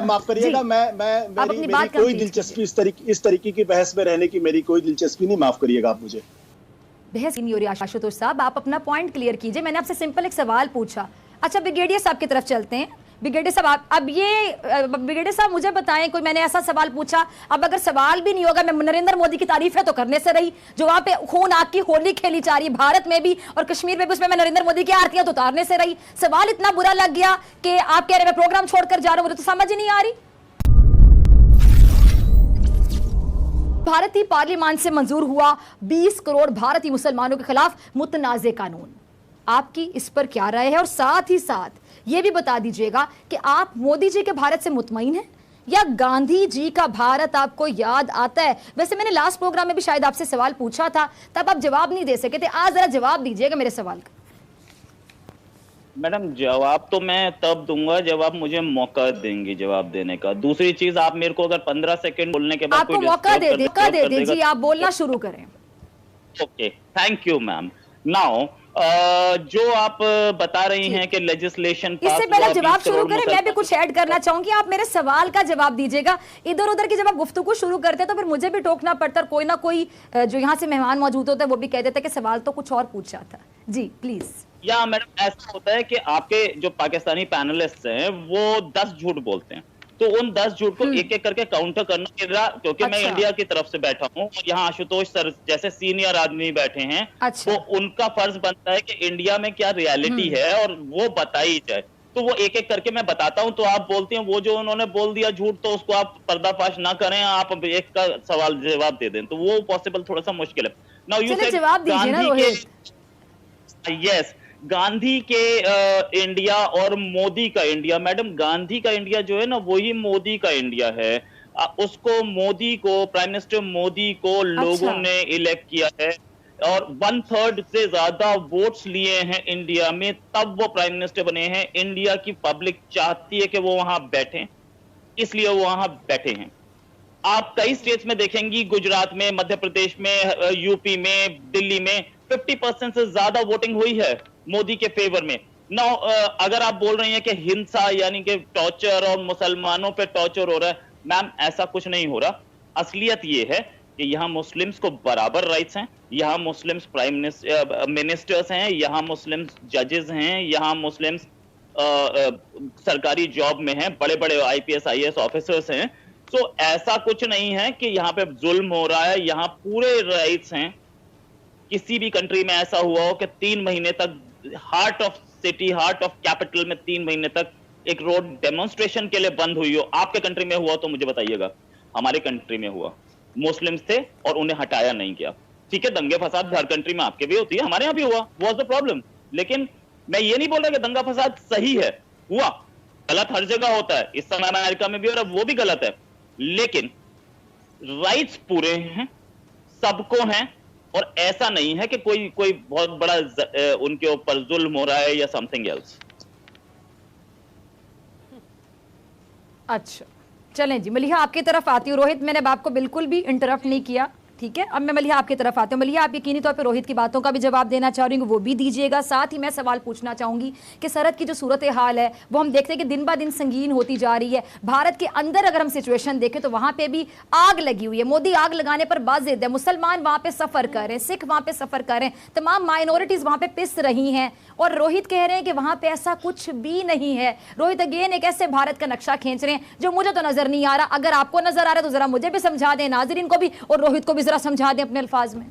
माफ करिएगा, मेरी कोई दिलचस्पी इस तरीके की बहस में रहने की मेरी कोई दिलचस्पी नहीं, माफ करिएगा आप मुझे। बहस नहीं हो रही आशुतोष साहब, आप अपना पॉइंट क्लियर कीजिए। मैंने आपसे सिंपल एक सवाल पूछा। अच्छा ब्रिगेडियर साहब की तरफ चलते हैं। ब्रिगेडियर साहब अब ये ब्रिगेडियर साहब मुझे बताएं, कोई मैंने ऐसा सवाल पूछा, अब अगर सवाल भी नहीं होगा, मैं नरेंद्र मोदी की तारीफ है तो करने से रही, जो वहां पे खून आग की होली खेली जा रही है भारत में भी और कश्मीर में भी, उसमें मैं नरेंद्र मोदी की आरतियां तो उतारने से रही। सवाल इतना बुरा लग गया कि आप कह रहे मैं प्रोग्राम छोड़कर जा रहा हूं, मुझे तो समझ ही नहीं आ रही। भारतीय पार्लियामेंट से मंजूर हुआ 20 करोड़ भारतीय मुसलमानों के खिलाफ मुतनाज़े कानून, आपकी इस पर क्या राय है? और साथ ही साथ यह भी बता दीजिएगा कि आप मोदी जी के भारत से मुतमईन हैं या गांधी जी का भारत आपको याद आता है? वैसे मैंने लास्ट प्रोग्राम में भी शायद आपसे सवाल पूछा था, तब आप जवाब नहीं दे सके थे, आज जरा जवाब दीजिएगा मेरे सवाल का। मैडम जवाब तो मैं तब दूंगा जब आप मुझे मौका देंगे जवाब देने का। दूसरी चीज, आप मेरे को अगर 15 सेकंड बोलने के बाद आपको मौका दे दीजिए, आप बोलना शुरू करें। Okay, thank you ma'am. Now जो आप बता रही हैं कि लेजिस्लेशन, इससे पहले जवाब शुरू करें, मैं भी कुछ ऐड करना चाहूंगी। आप मेरे सवाल का जवाब दीजिएगा। इधर उधर की जब आप गुफ्तगू शुरू करते हैं तो फिर मुझे भी टोकना पड़ता है, कोई ना कोई जो यहाँ से मेहमान मौजूद होता है वो भी कह देता है कि सवाल तो कुछ और पूछा था। जी प्लीज। या मैडम ऐसा होता है कि आपके जो पाकिस्तानी पैनलिस्ट हैं वो 10 झूठ बोलते हैं, तो उन 10 झूठ को एक एक करके काउंटर करना मेरा, क्योंकि मैं इंडिया की तरफ से बैठा हूं और यहाँ आशुतोष सर जैसे सीनियर आदमी बैठे हैं, तो उनका फर्ज बनता है कि इंडिया में क्या रियलिटी है और वो बताई जाए। तो वो एक एक करके मैं बताता हूं, तो आप बोलते हैं वो जो उन्होंने बोल दिया झूठ तो उसको आप पर्दाफाश ना करें, आप एक का सवाल जवाब दे दें, तो वो पॉसिबल थोड़ा सा मुश्किल है। नाउ यू सेड जवाब दीजिए ना रोहित। यस, गांधी के इंडिया और मोदी का इंडिया। मैडम गांधी का इंडिया जो है ना वही मोदी का इंडिया है। उसको मोदी को, प्राइम मिनिस्टर मोदी को लोगों ने इलेक्ट किया है और 1/3 से ज्यादा वोट्स लिए हैं इंडिया में, तब वो प्राइम मिनिस्टर बने हैं। इंडिया की पब्लिक चाहती है कि वो वहां बैठे, इसलिए वो वहां बैठे हैं। आप कई स्टेट्स में देखेंगी, गुजरात में, मध्य प्रदेश में, यूपी में, दिल्ली में 50% से ज्यादा वोटिंग हुई है मोदी के फेवर में। नाउ अगर आप बोल रही हैं कि हिंसा यानी कि टॉर्चर और मुसलमानों पे टॉर्चर हो रहा है, मैम ऐसा कुछ नहीं हो रहा। असलियत ये है कि यहाँ मुस्लिम्स को बराबर राइट्स हैं, यहाँ मुस्लिम्स प्राइम मिनिस्टर्स हैं, यहाँ मुस्लिम्स जजेस हैं, यहाँ मुस्लिम्स सरकारी जॉब में हैं, बड़े बड़े IPS IAS ऑफिसर्स हैं। तो ऐसा कुछ नहीं है कि यहाँ पे जुल्म हो रहा है, यहाँ पूरे राइट्स हैं। किसी भी कंट्री में ऐसा हुआ हो कि 3 महीने तक heart of city, heart of capital में 3 महीने तक एक रोड डेमोन्स्ट्रेशन के लिए बंद हुई हो? आपके कंट्री में हुआ तो मुझे बताइएगा। हमारे कंट्री में हुआ, मुस्लिम्स थे और उन्हें हटाया नहीं गया। ठीक है, दंगे फसाद हर कंट्री में आपके भी होती है, हमारे यहाँ भी हुआ, व्हाट्स द प्रॉब्लम? लेकिन मैं ये नहीं बोल रहा कि दंगा फसाद सही है, हुआ, गलत हर जगह होता है, इस समय अमेरिका में भी हो रहा है, वो भी गलत है, लेकिन राइट्स पूरे हैं, सबको हैं, और ऐसा नहीं है कि कोई बहुत बड़ा उनके ऊपर जुल्म हो रहा है या समथिंग एल्स। अच्छा चलें जी, मलिहा आपकी तरफ आती हूँ। रोहित, मैंने आपको बिल्कुल भी इंटरप्ट नहीं किया, ठीक है? अब मैं मलिहा आपकी तरफ आती हूँ। मलिहा, आप यकीनी तौर पे रोहित की बातों का भी जवाब देना चाह रही हूँ, वो भी दीजिएगा। साथ ही मैं सवाल पूछना चाहूँगी कि सरहद की जो सूरत हाल है वो हम देखते हैं कि दिन ब दिन संगीन होती जा रही है। भारत के अंदर अगर हम सिचुएशन देखें तो वहाँ पे भी आग लगी हुई है। मोदी आग लगाने पर बाजिद है, मुसलमान वहाँ पे सफ़र कर रहे हैं, सिख वहाँ पे सफ़र कर रहे हैं, तमाम माइनॉरिटीज़ वहाँ पे पिस रही हैं, और रोहित कह रहे हैं कि वहाँ पे ऐसा कुछ भी नहीं है। रोहित अगेन एक ऐसे भारत का नक्शा खींच रहे हैं जो मुझे तो नज़र नहीं आ रहा। अगर आपको नज़र आ रहा है तो ज़रा मुझे भी समझा दें, नाज़रीन को भी, और रोहित को भी ज़रा समझा दें अपने अल्फाज में।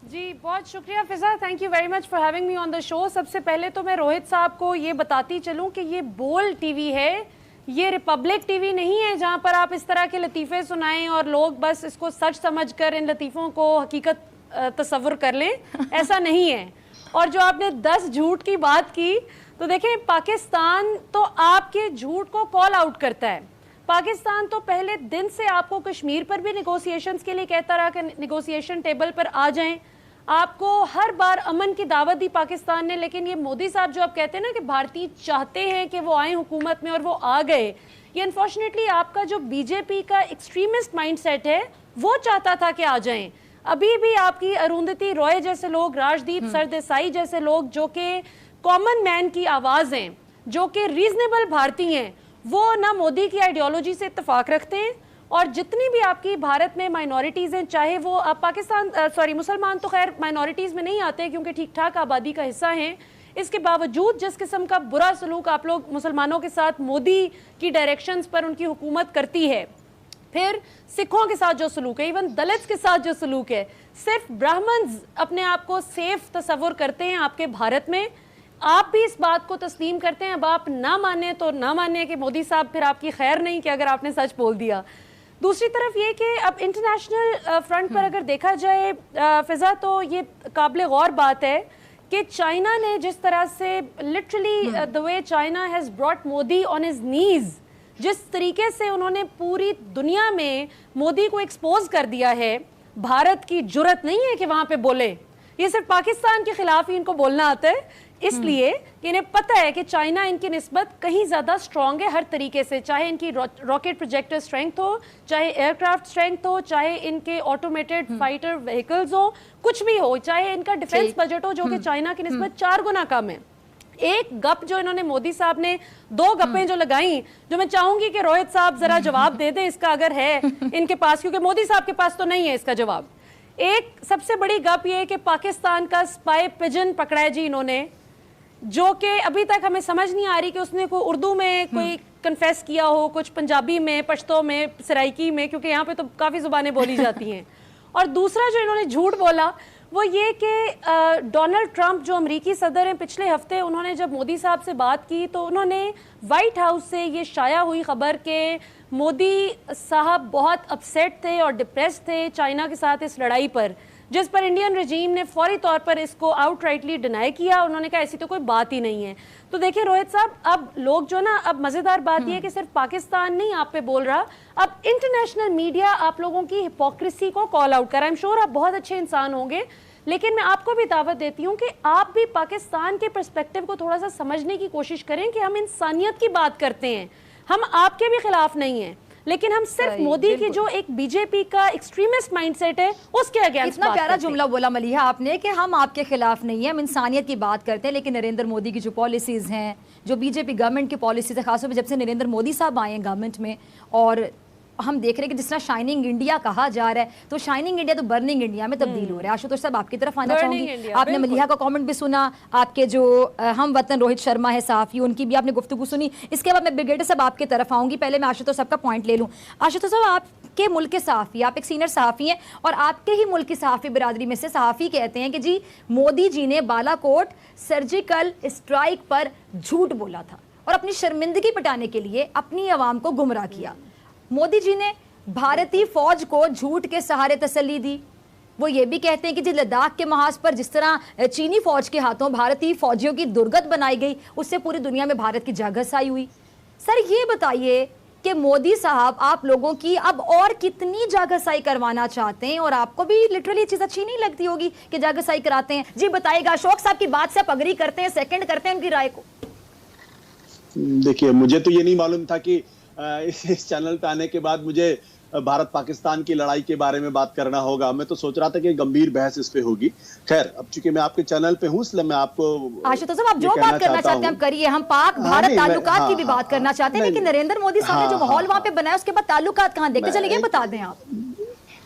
जी बहुत शुक्रिया Fiza, thank you very much for having me on the show. सबसे पहले तो मैं रोहित साहब को ये बताती चलूं कि ये बोल्ड टीवी है, ये रिपब्लिक टीवी नहीं है जहां पर आप इस तरह के लतीफ़े सुनाएं और लोग बस इसको सच समझकर इन लतीफ़ों को हकीकत तस्वुर कर लें, ऐसा नहीं है। और जो आपने 10 झूठ की बात की, तो देखें पाकिस्तान तो आपके झूठ को कॉल आउट करता है। पाकिस्तान तो पहले दिन से आपको कश्मीर पर भी निगोशिएशंस के लिए कहता रहा कि निगोशिएशन टेबल पर आ जाएं। आपको हर बार अमन की दावत दी पाकिस्तान ने, लेकिन ये मोदी साहब जो आप कहते हैं ना कि भारतीय चाहते हैं कि वो आए हुकूमत में और वो आ गए, ये अनफॉर्चुनेटली आपका जो बीजेपी का एक्सट्रीमिस्ट माइंडसेट है वो चाहता था कि आ जाएं। अभी भी आपकी अरुंधति रॉय जैसे लोग, राजदीप सरदेसाई जैसे लोग जो कि कॉमन मैन की आवाज़ हैं, जो कि रीजनेबल भारतीय हैं, वो ना मोदी की आइडियोलॉजी से इत्तेफाक रखते हैं, और जितनी भी आपकी भारत में माइनॉरिटीज़ हैं, चाहे वो आप पाकिस्तान मुसलमान तो खैर माइनॉरिटीज़ में नहीं आते क्योंकि ठीक ठाक आबादी का हिस्सा हैं, इसके बावजूद जिस किस्म का बुरा सलूक आप लोग मुसलमानों के साथ मोदी की डायरेक्शंस पर उनकी हुकूमत करती है, फिर सिखों के साथ जो सलूक है, इवन दलित्स के साथ जो सलूक है, सिर्फ ब्राह्मण्स अपने आप को सेफ तस्वुर करते हैं आपके भारत में। आप भी इस बात को तस्लीम करते हैं, अब आप ना माने तो ना माने कि मोदी साहब फिर आपकी खैर नहीं कि अगर आपने सच बोल दिया। दूसरी तरफ ये कि अब इंटरनेशनल फ्रंट पर अगर देखा जाए फिजा, तो ये काबिल गौर बात है कि चाइना ने जिस तरह से literally the way China has brought Modi on his knees, जिस तरीके से उन्होंने पूरी दुनिया में मोदी को एक्सपोज कर दिया है, भारत की जुर्रत नहीं है कि वहां पे बोले, ये सिर्फ पाकिस्तान के खिलाफ ही इनको बोलना आता है, इसलिए कि इन्हें पता है कि चाइना इनकी निस्बत कहीं ज़्यादा स्ट्रॉन्ग है हर तरीके से, चाहे इनकी रॉकेट प्रोजेक्टर स्ट्रेंथ हो, चाहे एयरक्राफ्ट स्ट्रेंथ हो, चाहे इनके ऑटोमेटेड फाइटर व्हीकल्स हो, कुछ भी हो, चाहे इनका डिफेंस बजट हो जो कि चाइना की निस्बत 4 गुना कम है। एक गप जो इन्होंने मोदी साहब ने 2 गप्पें जो लगाई, जो मैं चाहूंगी कि रोहित साहब जरा जवाब दे दें इसका अगर है इनके पास, क्योंकि मोदी साहब के पास तो नहीं है इसका जवाब। एक सबसे बड़ी गप ये है कि पाकिस्तान का स्पाई पिजन पकड़ा है जी इन्होंने, जो कि अभी तक हमें समझ नहीं आ रही कि उसने कोई उर्दू में कोई कन्फेस किया हो, कुछ पंजाबी में, पश्तो में, सराइकी में, क्योंकि यहाँ पे तो काफ़ी ज़ुबानें बोली जाती हैं। और दूसरा जो इन्होंने झूठ बोला वो ये कि डोनाल्ड ट्रंप जो अमेरिकी सदर हैं, पिछले हफ्ते उन्होंने जब मोदी साहब से बात की तो उन्होंने वाइट हाउस से ये शाया हुई खबर कि मोदी साहब बहुत अपसेट थे और डिप्रेस थे चाइना के साथ इस लड़ाई पर, जिस पर इंडियन रजीम ने फौरी तौर पर इसको आउटराइटली डिनाई किया। उन्होंने कहा ऐसी तो कोई बात ही नहीं है। तो देखिए रोहित साहब, अब लोग जो ना, अब मज़ेदार बात यह है कि सिर्फ पाकिस्तान नहीं आप पे बोल रहा, अब इंटरनेशनल मीडिया आप लोगों की हिपोक्रेसी को कॉल आउट कर रहा है। आई एम श्योर आप बहुत अच्छे इंसान होंगे, लेकिन मैं आपको भी दावत देती हूँ कि आप भी पाकिस्तान के पर्सपेक्टिव को थोड़ा सा समझने की कोशिश करें कि हम इंसानियत की बात करते हैं, हम आपके भी खिलाफ नहीं हैं, लेकिन हम सिर्फ मोदी की जो एक बीजेपी का एक्सट्रीमिस्ट माइंडसेट है उसके अगेंस्ट। इतना प्यारा जुमला बोला मलिहा आपने कि हम आपके खिलाफ नहीं है, हम इंसानियत की बात करते हैं। लेकिन नरेंद्र मोदी की जो पॉलिसीज हैं, जो बीजेपी गवर्नमेंट की पॉलिसीज है, खासतौर पर जब से नरेंद्र मोदी साहब आए हैं गवर्नमेंट में, और हम देख रहे हैं कि जिस तरह शाइनिंग इंडिया कहा जा रहा है, तो शाइनिंग इंडिया तो बर्निंग इंडिया में तब्दील हो रहा है। आशुतोष साहब आपकी तरफ आना चाहूंगी, आपने मलिहा का कमेंट भी सुना, आपके जो हम वतन रोहित शर्मा है सहाफ़ी, उनकी भी आपने गुफ्तगू सुनी। इसके बाद मैं ब्रिगेडियर साहब आपकी तरफ आऊंगी, पहले मैं आशुतोष साहब का पॉइंट ले लूँ। आशुतोष साहब, आपके मुल्क के सहाफ़ी, आप एक सीनियर सहाफ़ी हैं और आपके ही मुल्क की सहाफ़ी बिरादरी में से सहाफ़ी कहते हैं कि जी मोदी जी ने बालाकोट सर्जिकल स्ट्राइक पर झूठ बोला था और अपनी शर्मिंदगी मिटाने के लिए अपनी आवाम को गुमराह किया। मोदी जी ने भारतीय फौज को झूठ के सहारे तसल्ली दी। वो ये भी कहते हैं कि जिस लद्दाख के महाज पर जिस तरह चीनी फौज के हाथों भारतीय फौजियों की दुर्गत बनाई गई, उससे पूरी दुनिया में भारत की जागसाई हुई। सर ये बताइए कि मोदी साहब आप लोगों की अब और कितनी जागसाई करवाना चाहते हैं, और आपको भी लिटरली चीज अच्छी नहीं लगती होगी कि जागसाई कराते हैं। जी बताइएगा, अशोक साहब की बात से आप अग्री करते हैं, सेकंड करते हैं उनकी राय को? देखिए, मुझे तो ये नहीं मालूम था कि इस चैनल पे आने के बाद मुझे भारत पाकिस्तान की लड़ाई के बारे में बात करना होगा। मैं तो सोच रहा था कि गंभीर बहस इस पे होगी। खैर, अब चूंकि मैं आपके चैनल पे हूँ इसलिए मैं आपको आशुतोष साहब, आप जो बात करना चाहते हैं हम करिए। हम पाक भारत ताल्लुकात की भी बात करना चाहते हैं, लेकिन नरेंद्र मोदी साहब ने जो माहौल वहां पे बनाया उसके बाद ताल्लुकात कहाँ देखते चले गए, बता दें आप।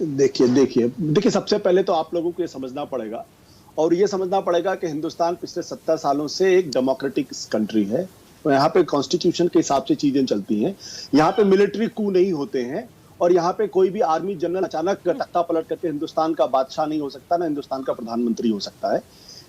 देखिए, सबसे पहले तो आप लोगों को ये समझना पड़ेगा, और ये समझना पड़ेगा कि हिंदुस्तान पिछले 70 सालों से एक डेमोक्रेटिक कंट्री है। यहाँ पे कॉन्स्टिट्यूशन के हिसाब से चीजें चलती हैं, यहाँ पे मिलिट्री कू नहीं होते हैं, और यहाँ पे कोई भी आर्मी जनरल अचानक तख्ता पलट करके हिंदुस्तान का बादशाह नहीं हो सकता, ना हिंदुस्तान का प्रधानमंत्री हो सकता है।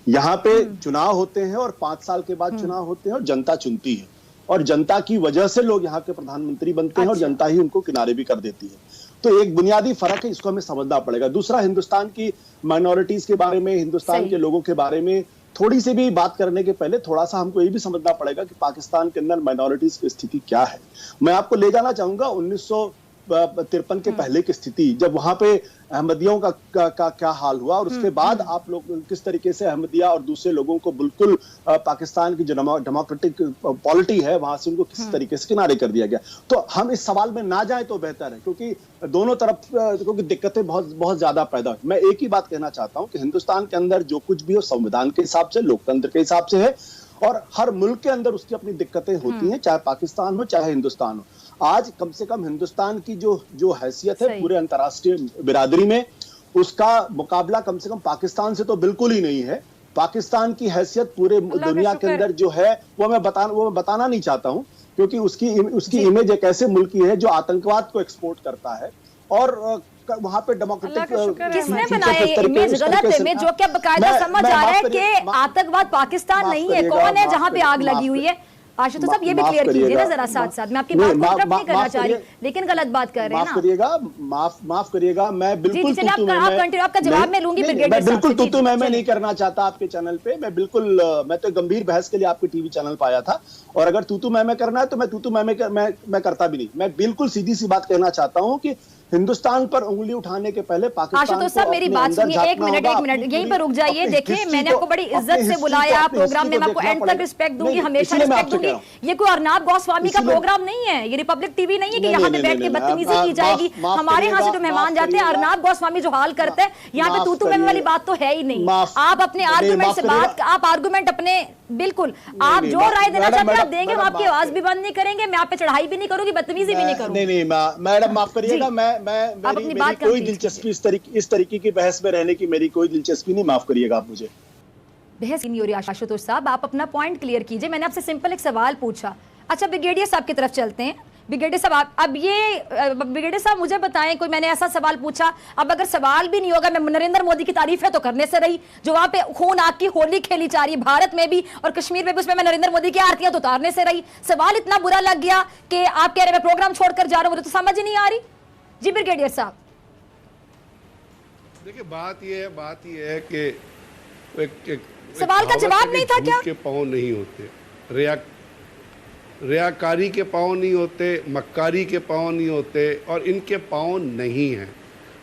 यहाँ पे चुनाव होते हैं और 5 साल के बाद चुनाव होते हैं और जनता चुनती है, और जनता की वजह से लोग यहाँ के प्रधानमंत्री बनते हैं और जनता ही उनको किनारे भी कर देती है। तो एक बुनियादी फर्क है, इसको हमें समझना पड़ेगा। दूसरा, हिंदुस्तान की माइनॉरिटीज के बारे में, हिंदुस्तान के लोगों के बारे में थोड़ी सी भी बात करने के पहले थोड़ा सा हमको ये भी समझना पड़ेगा कि पाकिस्तान के अंदर माइनॉरिटीज की स्थिति क्या है। मैं आपको ले जाना चाहूंगा 1953 के पहले की स्थिति, जब वहां पे अहमदियों का क्या हाल हुआ, और उसके बाद आप लोग किस तरीके से अहमदिया और दूसरे लोगों को बिल्कुल पाकिस्तान की जो डेमोक्रेटिक पॉलिटी है वहां से उनको किस तरीके से किनारे कर दिया गया। तो हम इस सवाल में ना जाए तो बेहतर है, क्योंकि दोनों तरफ क्योंकि दिक्कतें बहुत ज्यादा पैदा हुई। मैं एक ही बात कहना चाहता हूं कि हिंदुस्तान के अंदर जो कुछ भी हो संविधान के हिसाब से, लोकतंत्र के हिसाब से है, और हर मुल्क के अंदर उसकी अपनी दिक्कतें होती हैं, चाहे पाकिस्तान हो चाहे हिंदुस्तान हो। आज कम से कम हिंदुस्तान की जो हैसियत है पूरे अंतर्राष्ट्रीय बिरादरी में, उसका मुकाबला कम से कम पाकिस्तान से तो बिल्कुल ही नहीं है। पाकिस्तान की हैसियत पूरे दुनिया के अंदर जो है वो मैं बताना नहीं चाहता हूं, क्योंकि उसकी इमेज एक ऐसे मुल्क की है जो आतंकवाद को एक्सपोर्ट करता है, और वहां पे डेमोक्रेटिक किसने बनाया ये इमेज, गलत इमेज जो कि बकायदा समझ आ रहा है कि आतंकवाद पाकिस्तान नहीं है, कौन है जहां पे आग लगी हुई है। आशुतोष साहब ये भी क्लियर कीजिए ना जरा साथ साथ, मैं आपकी बात को इंटरप्ट नहीं करना चाह रही, लेकिन गलत बात कर रहे हैं ना। माफ करिएगा, मैं बिल्कुल आपका जवाब मैं लूंगी ब्रिगेडियर साहब। बिल्कुल तू मैं नहीं करना चाहता आपके चैनल पे, मैं तो गंभीर बहस के लिए आपके टीवी चैनल पे आया था, और अगर तू मैं करना है तो मैं करता भी नहीं। मैं बिल्कुल सीधी सी बात कहना चाहता हूँ कि हिंदुस्तान पर उंगली उठाने के पहले पाकिस्तान आशुतोष साहब मेरी बात सुनिए, एक मिनट यहीं पर रुक जाइए। देखिए मैंने आपको बड़ी इज्जत से बुलाया प्रोग्राम में, मैं आपको एंड तक रिस्पेक्ट दूंगी, हमेशा रिस्पेक्ट दूंगी। ये कोई अर्नाब गोस्वामी का प्रोग्राम नहीं है, ये रिपब्लिक टीवी नहीं है कि यहाँ पे बैठ के बदतमीजी की जाएगी। हमारे यहाँ से जो मेहमान जाते हैं, अर्नाब गोस्वामी जो हाल करते हैं, यहाँ पे तू मैं वाली बात तो है ही नहीं। आप अपने आर्गुमेंट से बात, आप आर्गुमेंट अपने बिल्कुल आप जो राय देना चाहते हैं आप देंगे, हम आपकी आवाज भी बंद नहीं करेंगे, मैं आप पे चढ़ाई भी नहीं करूंगी, बदतमीजी भी नहीं करूंगी। नहीं मैडम माफ करिएगा, मेरी कोई दिलचस्पी इस तरीके की बहस में रहने की मेरी कोई दिलचस्पी नहीं, माफ करिएगा आप मुझे। बहस नहीं हो रही आशुतोष साहब, आप अपना पॉइंट क्लियर कीजिए। मैंने आपसे सिंपल एक सवाल पूछा। अच्छा ब्रिगेडियर साहब की तरफ चलते हैं। ब्रिगेडियर साहब अब ये ब्रिगेडियर साहब मुझे बताएं, कोई मैंने ऐसा सवाल पूछा, अब अगर सवाल भी नहीं होगा, मैं नरेंद्र मोदी की तारीफ है तो करने से रही, जो वहां पे खून आग की होली खेली जा रही भारत में भी और कश्मीर में भी, उसमें मैं नरेंद्र मोदी की आरतियां तो उतारने से रही। सवाल इतना बुरा लग गया कि आप कह रहे मैं प्रोग्राम छोड़कर जा रहा हूं, मुझे तो समझ ही नहीं आ रही। जी ब्रिगेडियर साहब देखिए बात यह है कि सवाल का जवाब नहीं था क्या? के पांव नहीं होते, रियाकारी के पांव नहीं होते, मक्कारी के पांव नहीं होते, और इनके पांव नहीं हैं।